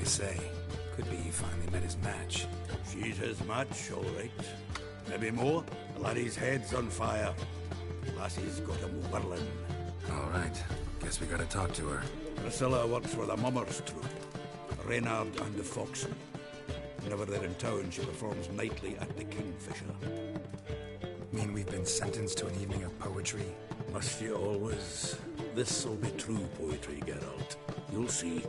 say. Could be he finally met his match. She's his match, all right. Maybe more. The laddie's head's on fire. Lassie's got him whirling. All right. Guess we gotta talk to her. Priscilla works for the Mummers troupe. Reynard and the Foxen. Whenever they're in town, she performs nightly at the Kingfisher. Mean we've been sentenced to an evening of poetry? Must you always? This'll be true poetry, Geralt. You'll see.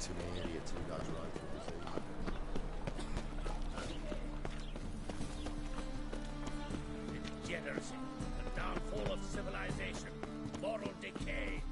to the area to those locals. Degeneracy, the downfall of civilization, moral decay.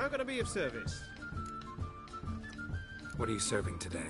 How can I be of service? What are you serving today?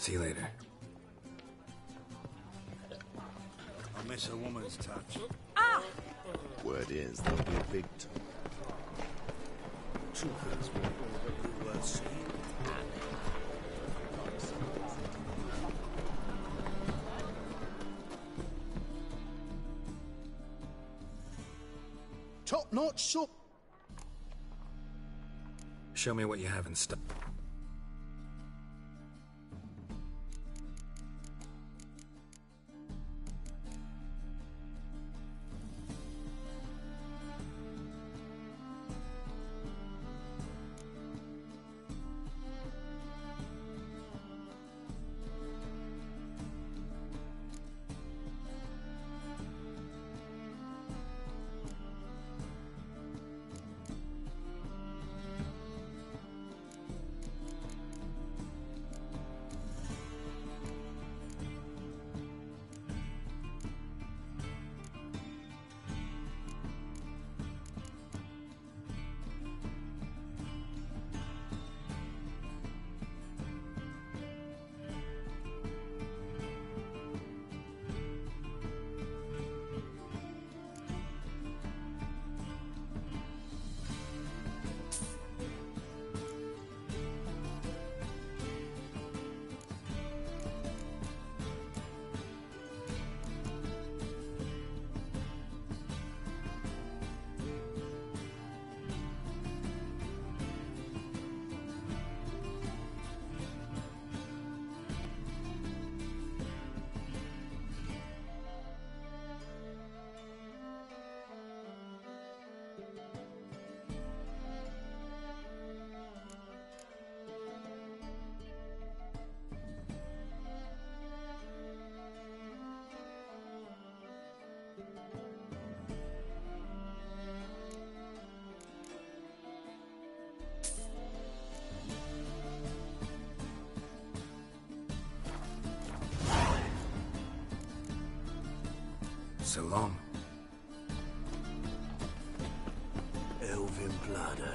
See you later. I miss a woman's touch. Word is there'll be a big Troopers will be worth seeing. top-notch shop. Show me what you have in stock. So long. Elven blood, eh?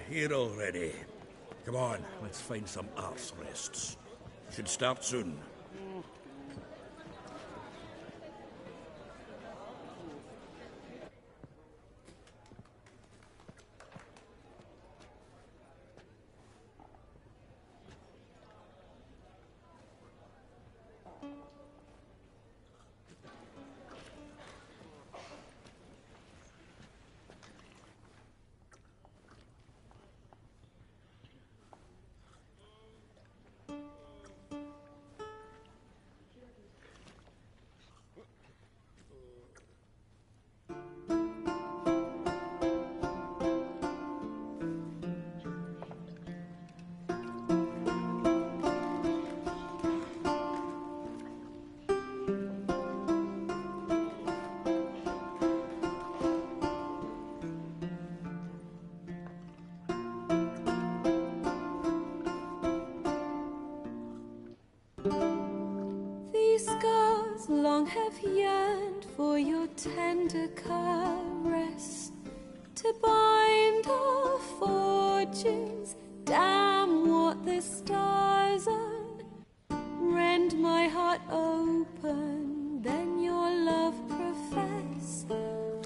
Here already. Come on, let's find some arse rests. Should start soon. These scars long have yearned for your tender caress, to bind our fortunes. Damn what the stars on. Rend my heart open, then your love profess,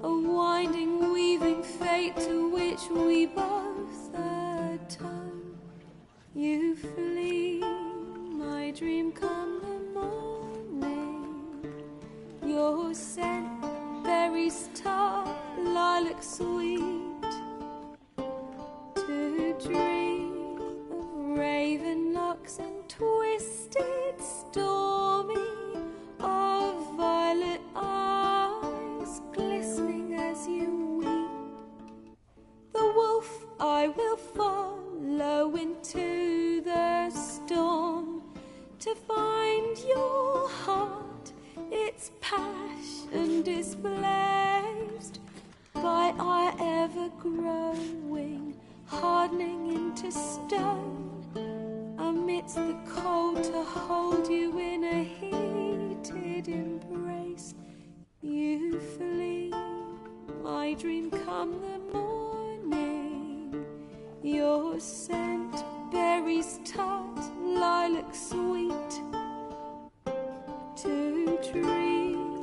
a winding, weaving fate to which we both atone. You flee, my dream come the morning. Your scent, berries tart, lilac sweet. To dream of raven locks and twisted, stormy, of violet eyes glistening as you weep. The wolf I will follow into the storm, to find your heart, its passion displaced by our ever-growing, hardening into stone, amidst the cold to hold you in a heated embrace. You flee, my dream come the morning. Your scent, berries tart, lilac sweet. To dream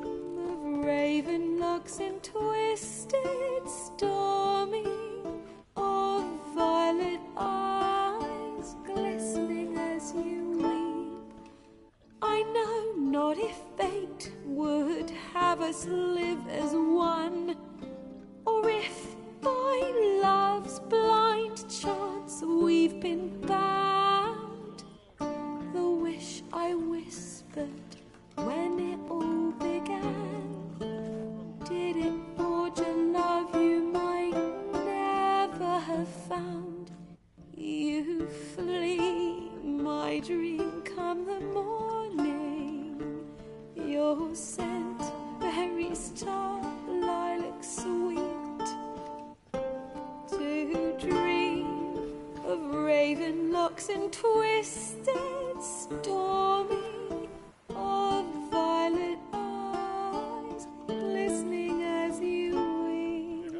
of raven locks and twisted, stormy, of violet eyes glistening as you weep. I know not if fate would have us live as one, or if by love's blind chance we've been bound. The wish I whispered when it all began, did it forge a love you might never have found? You flee, my dream come the morning. Your scent, berries and twisted, stormy, of violet eyes glistening as you weep.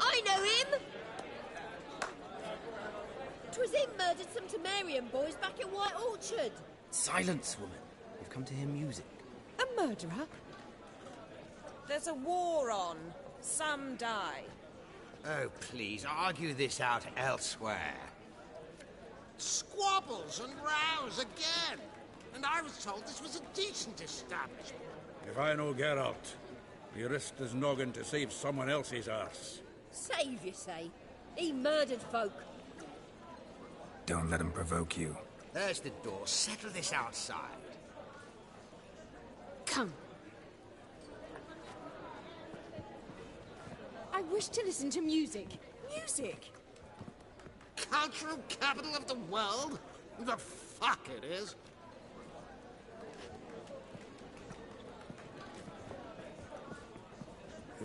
I know him! 'Twas him murdered some Temerian boys back at White Orchard. Silence, woman. We've come to hear music. A murderer? There's a war on. Some die. Oh, please, argue this out elsewhere. Squabbles and rows again. And I was told this was a decent establishment. If I know Geralt, he risked his noggin to save someone else's arse. Save, you say? He murdered folk. Don't let him provoke you. There's the door. Settle this outside. Come. I wish to listen to music. Music? Cultural capital of the world? The fuck it is.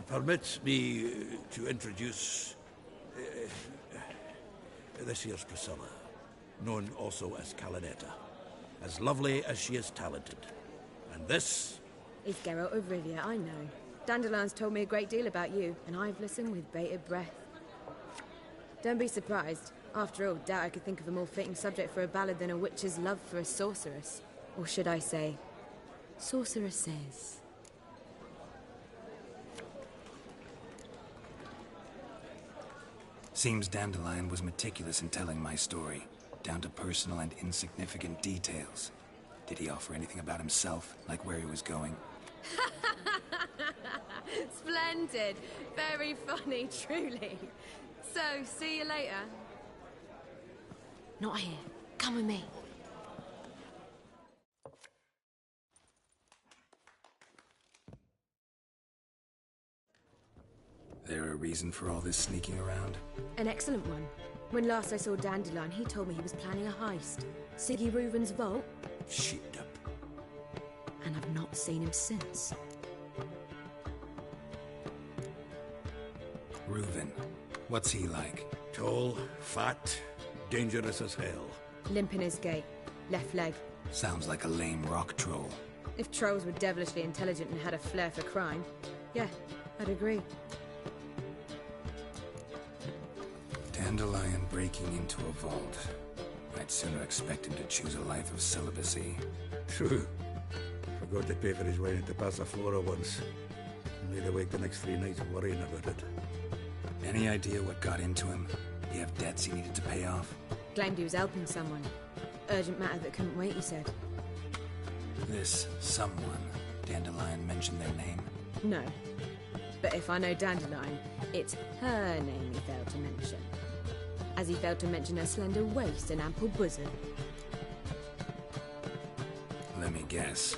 Permit me to introduce this here's Priscilla, known also as Calinetta, as lovely as she is talented. And this is Geralt of Rivia, I know. Dandelion's told me a great deal about you, and I've listened with bated breath. Don't be surprised. After all, doubt I could think of a more fitting subject for a ballad than a witch's love for a sorceress. Or should I say, sorceresses. Seems Dandelion was meticulous in telling my story, down to personal and insignificant details. Did he offer anything about himself, like where he was going? Splendid. Very funny, truly. So, see you later. Not here. Come with me. There a reason for all this sneaking around? An excellent one. When last I saw Dandelion, he told me he was planning a heist. Siggy Reuven's vault. shit up. And I've not seen him since. Reuven. What's he like? Tall, fat, dangerous as hell. Limp in his gait. Left leg. Sounds like a lame rock troll. If trolls were devilishly intelligent and had a flair for crime, yeah, I'd agree. Dandelion breaking into a vault. I'd sooner expect him to choose a life of celibacy. True. Forgot to pay for his wine at the Passaflora once. Laid awake the next 3 nights worrying about it. Any idea what got into him? He have debts he needed to pay off? Claimed he was helping someone. Urgent matter that couldn't wait, he said. This someone, Dandelion mentioned their name? No. But if I know Dandelion, it's her name he failed to mention. As he failed to mention her slender waist and ample bosom. Let me guess.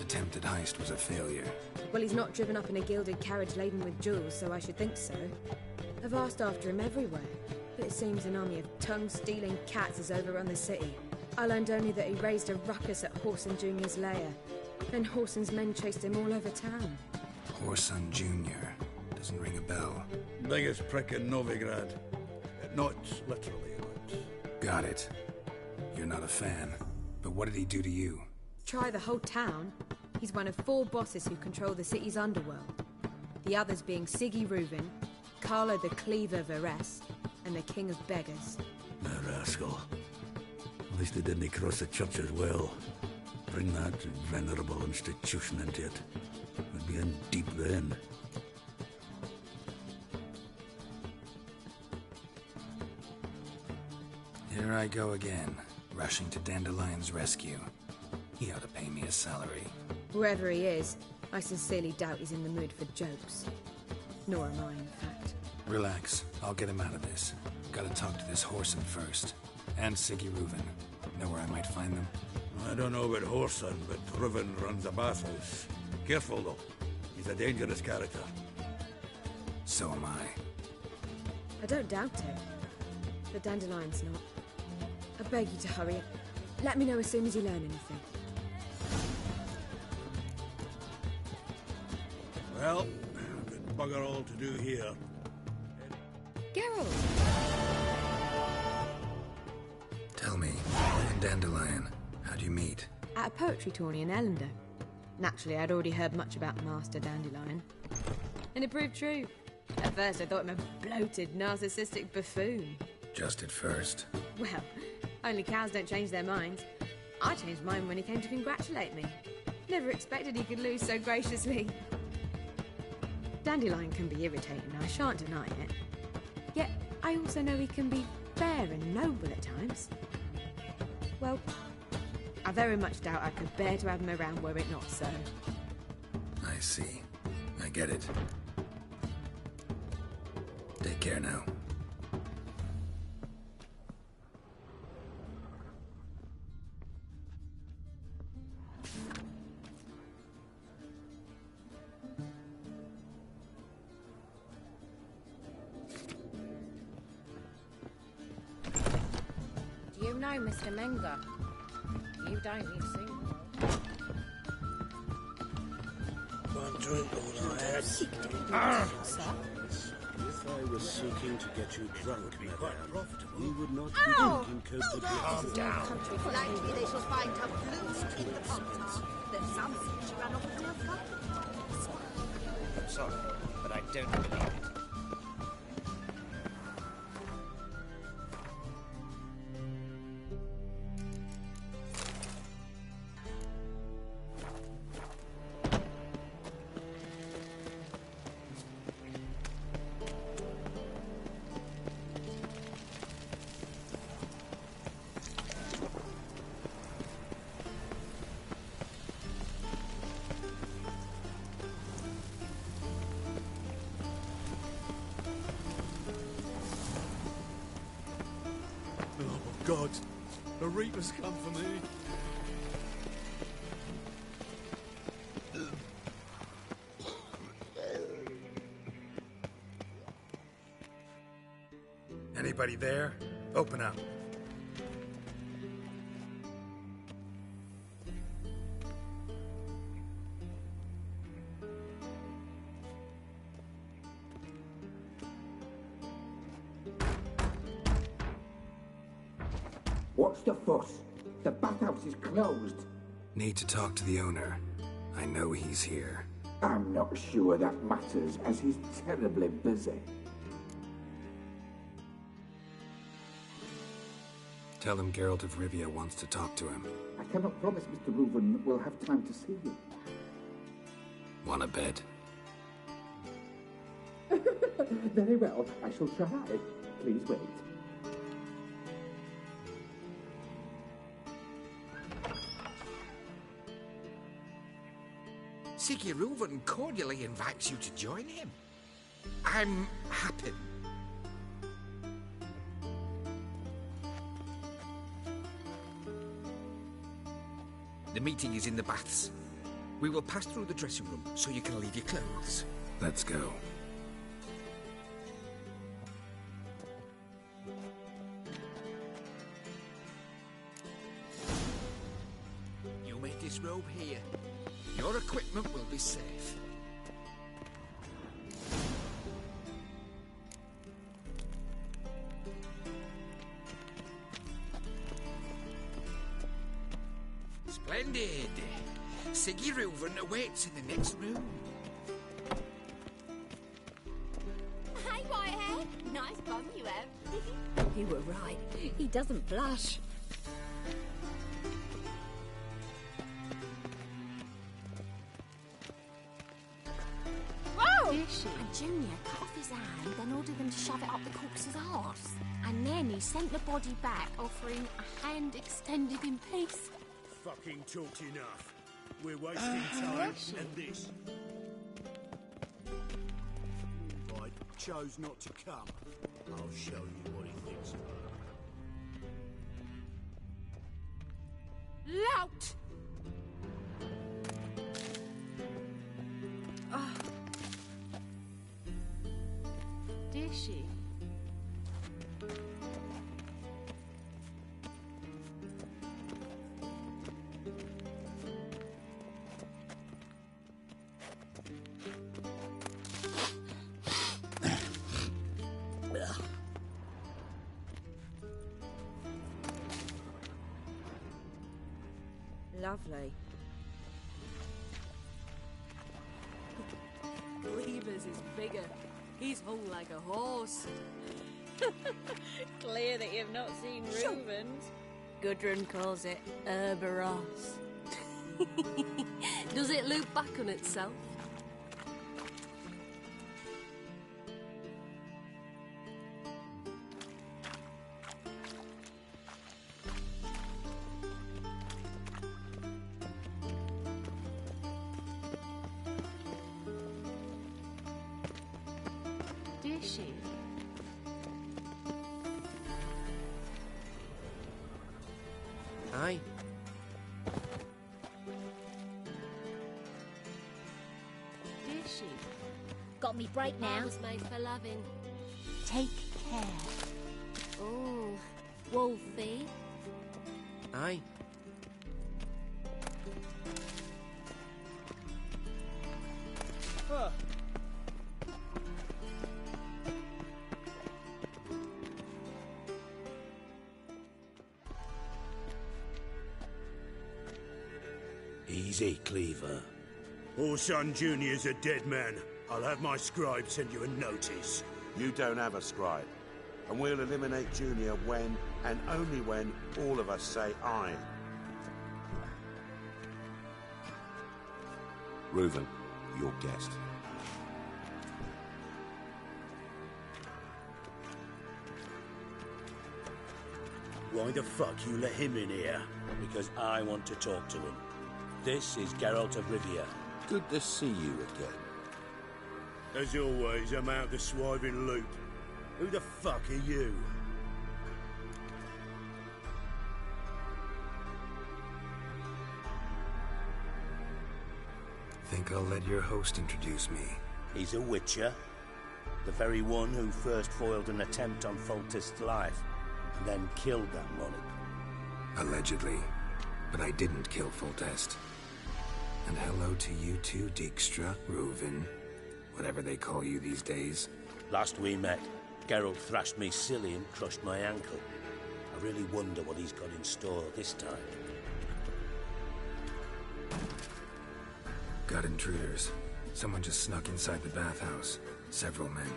Attempted heist was a failure. Well, he's not driven up in a gilded carriage laden with jewels, so I should think so. I've asked after him everywhere, but it seems an army of tongue-stealing cats has overrun the city. I learned only that he raised a ruckus at Whoreson Jr.'s lair. Then Whoreson's men chased him all over town. Whoreson Jr. Doesn't ring a bell. Biggest prick in Novigrad. Not literally, but... Got it. You're not a fan. But what did he do to you? Try the whole town. He's one of 4 bosses who control the city's underworld. The others being Siggy Reuven, Carlo the Cleaver Varese, and the King of Beggars. The rascal. At least he didn't cross the church as well. Bring that venerable institution into it. We'd be in deep then. Here I go again, rushing to Dandelion's rescue. He ought to pay me a salary. Whoever he is, I sincerely doubt he's in the mood for jokes. Nor am I, in fact. Relax. I'll get him out of this. Gotta talk to this Whoreson first. And Siggy Reuven. Know where I might find them? I don't know about Whoreson, but Reuven runs a bathhouse. Careful, though. He's a dangerous character. So am I. I don't doubt it. But Dandelion's not. I beg you to hurry. Let me know as soon as you learn anything. Well, got bugger all to do here. Geralt! Tell me, you and Dandelion, how'd you meet? At a poetry tourney in Ellender. Naturally, I'd already heard much about Master Dandelion. And it proved true. At first, I thought him a bloated, narcissistic buffoon. Just at first. Well, only cows don't change their minds. I changed mine when he came to congratulate me. Never expected he could lose so graciously. Dandelion can be irritating, I shan't deny it. Yet, I also know he can be fair and noble at times. Well, I very much doubt I could bear to have him around were it not so. I see. I get it. Take care now. Do you know Mr. Menger? You don't, you see. One drink all I have. If I was seeking to get you drunk, madame, we would not Ow! be drinking Cote de Calm down. Likely they shall find her flute in the pocket. Then some say she ran off with her father. I'm sorry, but I don't believe it. God, the Reapers come for me. Anybody there? Open up. What's the fuss? The bathhouse is closed. Need to talk to the owner. I know he's here. I'm not sure that matters, as he's terribly busy. Tell him Geralt of Rivia wants to talk to him. I cannot promise Mr. Reuven will have time to see you. Wanna bet? Very well, I shall try. Please wait. Siggy Reuven cordially invites you to join him. I'm happy. The meeting is in the baths. We will pass through the dressing room so you can leave your clothes. Let's go. You may disrobe here. Your equipment will be safe. Splendid. Siggy Reuven awaits in the next room. Hey, Whitehair. Nice bum you have. You were right. He doesn't blush. Whoa! And Junior cut off his his hand, then ordered them to shove it up the corpse's arse. And then he sent the body back, offering a hand extended in peace. Fucking talked enough. We're wasting time and this. I chose not to come. I'll show you what he thinks of her. Lout! Did she? Lovely. Cleaver's is bigger. He's hung like a horse. Clear that you've not seen Reuben's. Gudrun calls it Herberos. Does it loop back on itself? Did she? Aye. Did she? Got me break now. I was made for loving. Take care. Oh, Wolfie. Aye. Huh. Easy, Cleaver. Orson Jr.'s a dead man. I'll have my scribe send you a notice. You don't have a scribe. And we'll eliminate Junior when, and only when, all of us say aye. Reuben, your guest. Why the fuck you let him in here? Because I want to talk to him. This is Geralt of Rivia. Good to see you again. As always, I'm out the swiving loop. Who the fuck are you? Think I'll let your host introduce me. He's a witcher. The very one who first foiled an attempt on Foltest's life, and then killed that monarch. Allegedly. But I didn't kill Foltest. And hello to you too, Dijkstra, Reuven, whatever they call you these days. Last we met, Geralt thrashed me silly and crushed my ankle. I really wonder what he's got in store this time. Got intruders. Someone just snuck inside the bathhouse. Several men.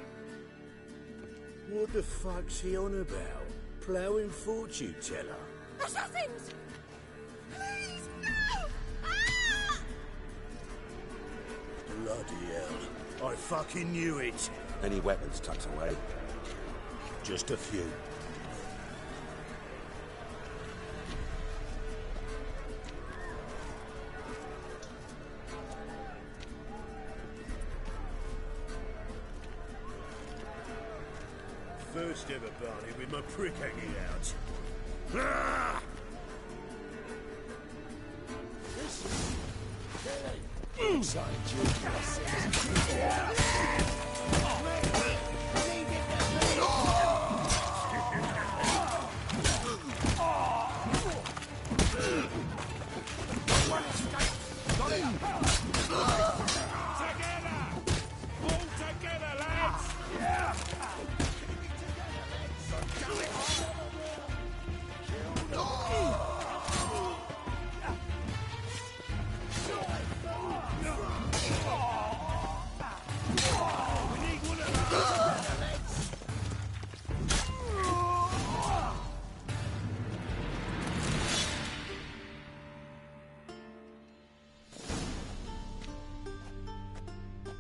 What the fuck's he on about? Ploughing fortune teller? Assassins! Please, no! Ah! Bloody hell. I fucking knew it. Any weapons tucked away? Just a few. First ever party with my prick hanging out. Ah!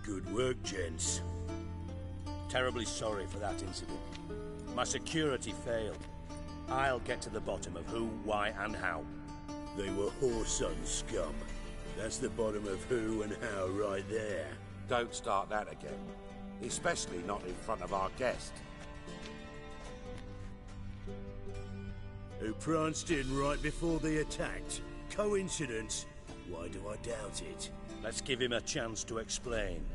Good work, gents. Terribly sorry for that incident. My security failed. I'll get to the bottom of who, why, and how. They were whoreson scum. That's the bottom of who and how right there. Don't start that again. Especially not in front of our guest. Who pranced in right before they attacked. Coincidence? Why do I doubt it? Let's give him a chance to explain.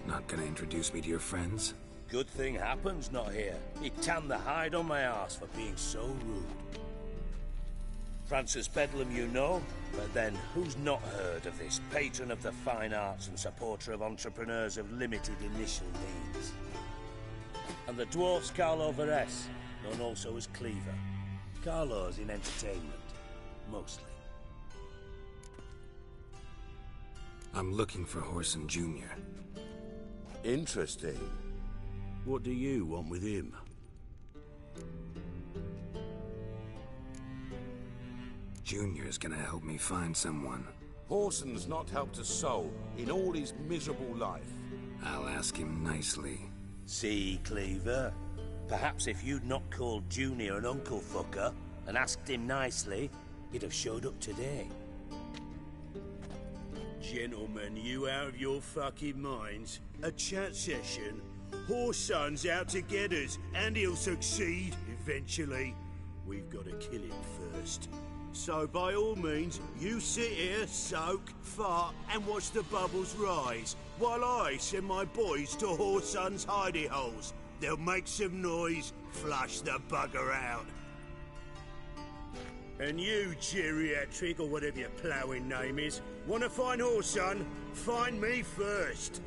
Not gonna introduce me to your friends? Good thing Happen's not here. He tanned the hide on my arse for being so rude. Francis Bedlam you know, but then who's not heard of this patron of the fine arts and supporter of entrepreneurs of limited initial means? And the dwarf's Carlo Veres, known also as Cleaver. Carlo's in entertainment, mostly. I'm looking for Whoreson Jr. Interesting. What do you want with him? Junior's gonna help me find someone. Whoreson's not helped a soul in all his miserable life. I'll ask him nicely. See, Cleaver? Perhaps if you'd not called Junior an uncle fucker and asked him nicely, he'd have showed up today. Gentlemen, you out of your fucking minds? A chat session? Whoreson's out to get us, and he'll succeed, eventually. We've got to kill him first. So by all means, you sit here, soak, fart, and watch the bubbles rise, while I send my boys to Whoreson's hidey holes. They'll make some noise, flush the bugger out. And you, geriatric, or whatever your ploughing name is, want to find Whoreson? Find me first.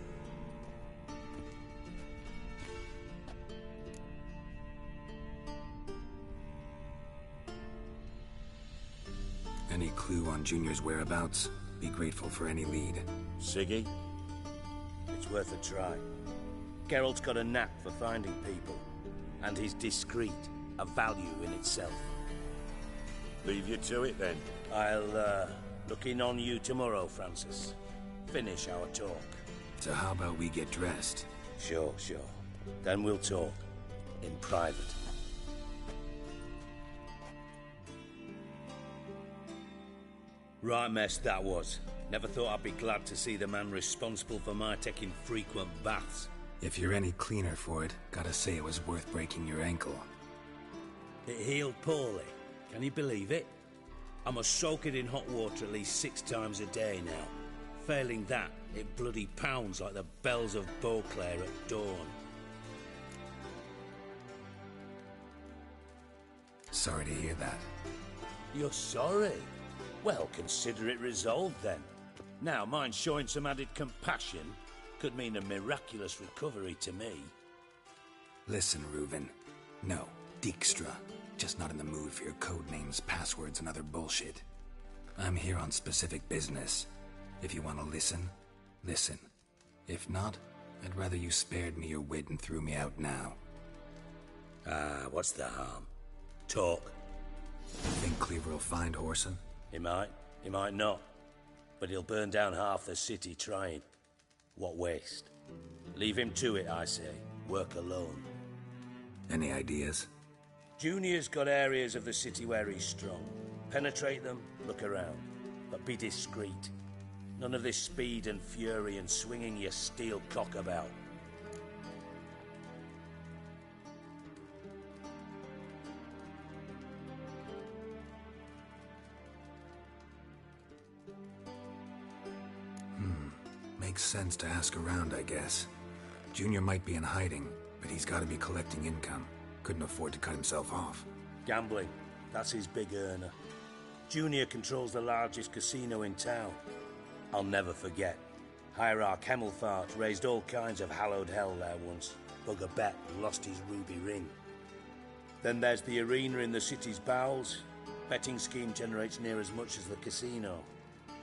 Any clue on Junior's whereabouts? Be grateful for any lead. Siggy? It's worth a try. Geralt's got a knack for finding people. And he's discreet, a value in itself. Leave you to it, then. I'll, look in on you tomorrow, Francis. Finish our talk. So how about we get dressed? Sure. Then we'll talk. In private. Right mess that was. Never thought I'd be glad to see the man responsible for my taking frequent baths. If you're any cleaner for it, gotta say it was worth breaking your ankle. It healed poorly. Can you believe it? I must soak it in hot water at least 6 times a day now. Failing that, it bloody pounds like the bells of Beauclair at dawn. Sorry to hear that. You're sorry? Well, consider it resolved then. Now, mind showing some added compassion could mean a miraculous recovery to me. Listen, Reuven. No, Dijkstra. Just not in the mood for your code names, passwords, and other bullshit. I'm here on specific business. If you want to listen, listen. If not, I'd rather you spared me your wit and threw me out now. What's the harm? Talk. You think Cleaver will find Whoreson? He might not. But he'll burn down half the city trying. What waste. Leave him to it, I say. Work alone. Any ideas? Junior's got areas of the city where he's strong. Penetrate them, look around. But be discreet. None of this speed and fury and swinging your steel cock about. Makes sense to ask around, I guess. Junior might be in hiding, but he's got to be collecting income. Couldn't afford to cut himself off. Gambling. That's his big earner. Junior controls the largest casino in town. I'll never forget. Hierarch Hemmelfart raised all kinds of hallowed hell there once. Bug a bet and lost his ruby ring. Then there's the arena in the city's bowels. Betting scheme generates near as much as the casino.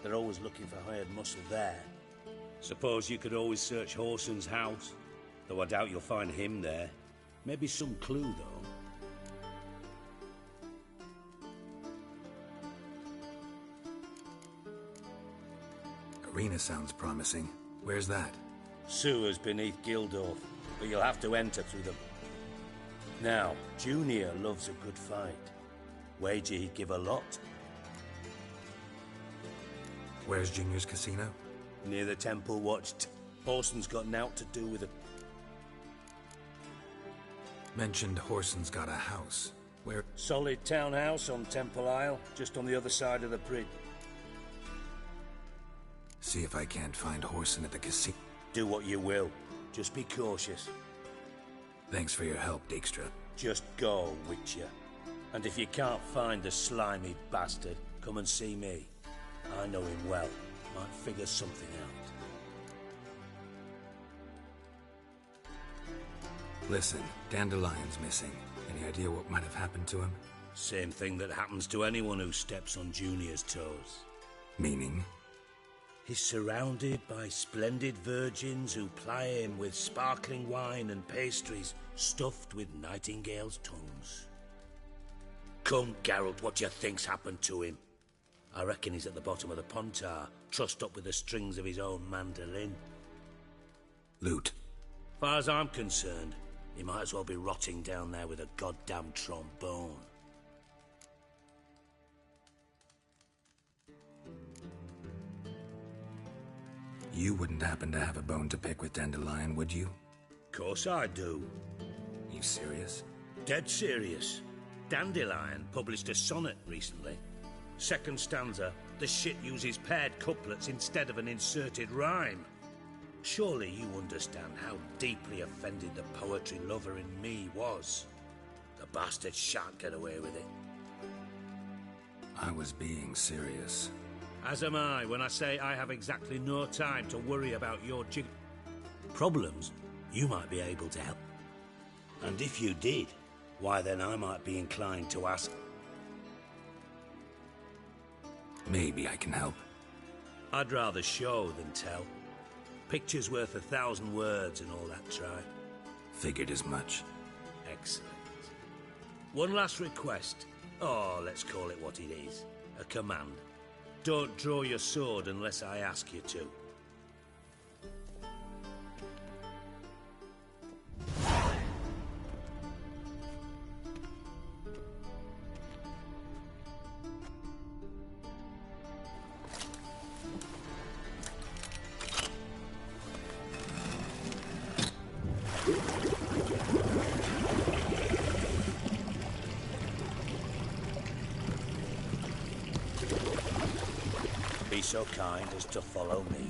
They're always looking for hired muscle there. Suppose you could always search Whoreson's house, though I doubt you'll find him there. Maybe some clue, though. arena sounds promising. Where's that? Sewers beneath Gildorf, but you'll have to enter through them. Now, Junior loves a good fight. Wager he'd give a lot. Where's Junior's casino? Near the Temple Watch. Horson's got nought to do with it. Mentioned Horson's got a house. Where? Solid townhouse on Temple Isle, just on the other side of the bridge. See if I can't find Horson at the casino. Do what you will. Just be cautious. Thanks for your help, Dijkstra. Just go, Witcher. And if you can't find the slimy bastard, come and see me. I know him well. Might figure something out. Listen, Dandelion's missing. Any idea what might have happened to him? Same thing that happens to anyone who steps on Junior's toes. Meaning? He's surrounded by splendid virgins who ply him with sparkling wine and pastries stuffed with nightingales' tongues. Come, Geralt, what do you think's happened to him? I reckon he's at the bottom of the Pontar, trussed up with the strings of his own mandolin. Loot. Far as I'm concerned, he might as well be rotting down there with a goddamn trombone. You wouldn't happen to have a bone to pick with Dandelion, would you? Course I do. You serious? Dead serious. Dandelion published a sonnet recently. Second stanza, the shit uses paired couplets instead of an inserted rhyme. Surely you understand how deeply offended the poetry lover in me was. The bastard shan't get away with it. I was being serious. As am I when I say I have exactly no time to worry about your problems. You might be able to help. And if you did, why then I might be inclined to ask. Maybe I can help. I'd rather show than tell. Picture's worth 1,000 words and all that try. Figured as much. Excellent. One last request. Oh, let's call it what it is. A command. Don't draw your sword unless I ask you to. Be so kind as to follow me.